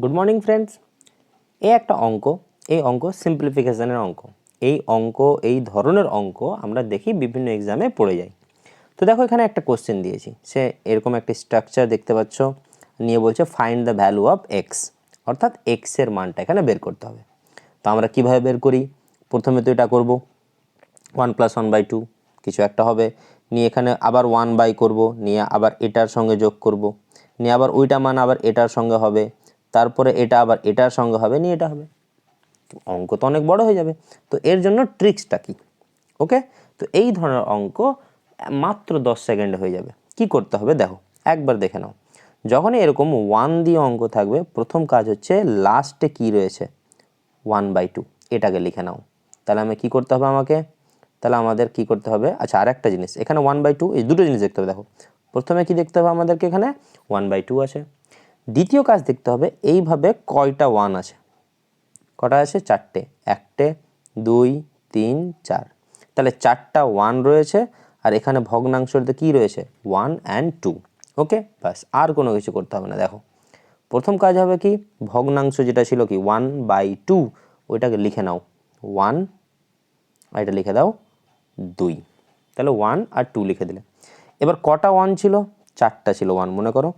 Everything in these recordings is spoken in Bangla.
Good morning friends. একটা অঙ্ক, এই অঙ্ক সিম্পলিফিকেশনের অঙ্ক। এই ধরনের অঙ্ক আমরা দেখি বিভিন্ন এক্সামে পড়ে যাই। তো দেখো এখানে একটা কোশ্চেন দিয়েছি, সে এরকম একটা স্ট্রাকচার দেখতে পাচ্ছ, নিয়ে বলছে find the value of x, অর্থাৎ এক্সের মানটা এখানে বের করতে হবে। তো আমরা কিভাবে বের করি? প্রথমে তো এটা করব 1+1/2 কিছু একটা হবে, নিয়ে এখানে আবার 1 করব, নিয়ে আবার এটার সঙ্গে যোগ করব, নিয়ে আবার ওইটা মান আবার এটার সঙ্গে হবে, তারপরে এটা আবার এটার সঙ্গে হবে, নিয়ে এটা হবে। অঙ্ক তো অনেক বড় হয়ে যাবে। তো এর জন্য ট্রিক্সটা কি? ওকে, তো এই ধরনের অঙ্ক মাত্র 10 সেকেন্ডে হয়ে যাবে। কি করতে হবে দেখো, একবার দেখে নাও। যখনই এরকম 1 দিয়ে অঙ্ক থাকবে, প্রথম কাজ হচ্ছে লাস্টে কি রয়েছে 1/2, এটাকে লিখে নাও। তাহলে আমি কি করতে হবে আমাদের কি করতে হবে? আচ্ছা, আর একটা জিনিস, এখানে 1/2 এই দুটো জিনিস দেখতে হবে। দেখো প্রথমে কি দেখতে হবে আমাদেরকে, এখানে 1/2 আছে। দ্বিতীয় কাজ দেখতে হবে এইভাবে কয়টা 1 আছে। কটা আছে? 4টে। 1টে, 2, 3, 4। তাহলে 4টা 1 রয়েছে, আর এখানে ভগ্নাংশতে কি রয়েছে? 1 and 2। ওকে, বাস, আর কোনো কিছু করতে হবে না। দেখো প্রথম কাজ হবে কি, ভগ্নাংশ যেটা ছিল কি 1/2, ওইটাকে লিখে নাও 1, আর এটা লিখে দাও 2। তাহলে 1 আর 2 লিখে দিলে। এবার কটা 1 ছিল? 4টা ছিল 1, মনে করো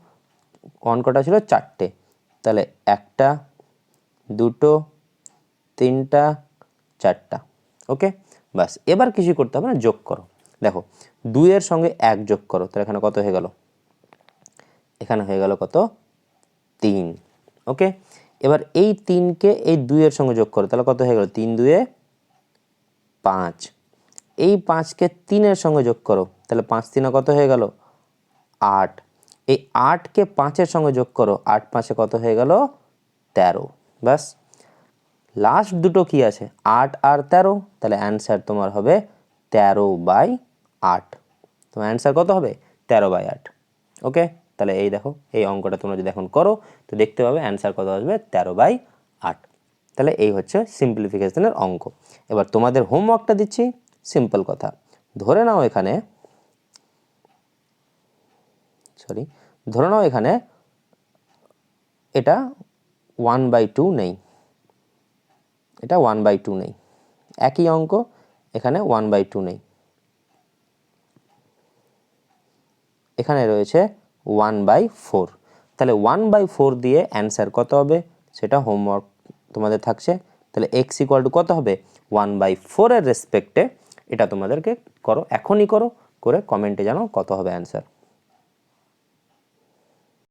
1 কটা ছিল? 4টে। তাহলে 1টা, 2টো, 3টা, 4টা। ওকে, বাস, এবার কিছু করতে হবে না, যোগ করো। দেখো 2 এর সঙ্গে 1 যোগ করো, তাহলে এখানে কত হয়ে গেল? এখানে হয়ে গেল কত? 3। ওকে, এবার এই 3কে এই 2 এর সঙ্গে যোগ করো, তাহলে কত হয়ে গেল? 3 2 5। এই 5কে 3 এর সঙ্গে যোগ করো, তাহলে 5 3 কত হয়ে গেল? 8। এই 8কে 5 এর সঙ্গে যোগ করো, 8 5 কত হয়ে গেল? 13। বাস, লাস্ট দুটো কি আছে? 8 আর 13। তাহলে অ্যান্সার তোমার হবে 13/8। তোমার অ্যান্সার কত হবে? 13/8। ওকে, তাহলে এই দেখো এই অঙ্কটা তোমরা যদি এখন করো, তো দেখতে পাবে অ্যান্সার কত আসবে? 13/8। তাহলে এই হচ্ছে সিম্পলিফিকেশনের অঙ্ক। এবার তোমাদের হোমওয়ার্কটা দিচ্ছি, সিম্পল কথা। ধরে নাও এখানে এটা 1/2 নেই, এটা 1/2 নেই। একই অঙ্ক, এখানে 1/2 নেই, এখানে রয়েছে 1/4। তাহলে 1/4 দিয়ে অ্যান্সার কত হবে সেটা হোমওয়ার্ক তোমাদের থাকছে। তাহলে x = কত হবে? 1/4 এর রেসপেক্টে এটা তোমাদেরকে করো, এখনই করো, করে কমেন্টে জানাও কত হবে অ্যান্সার।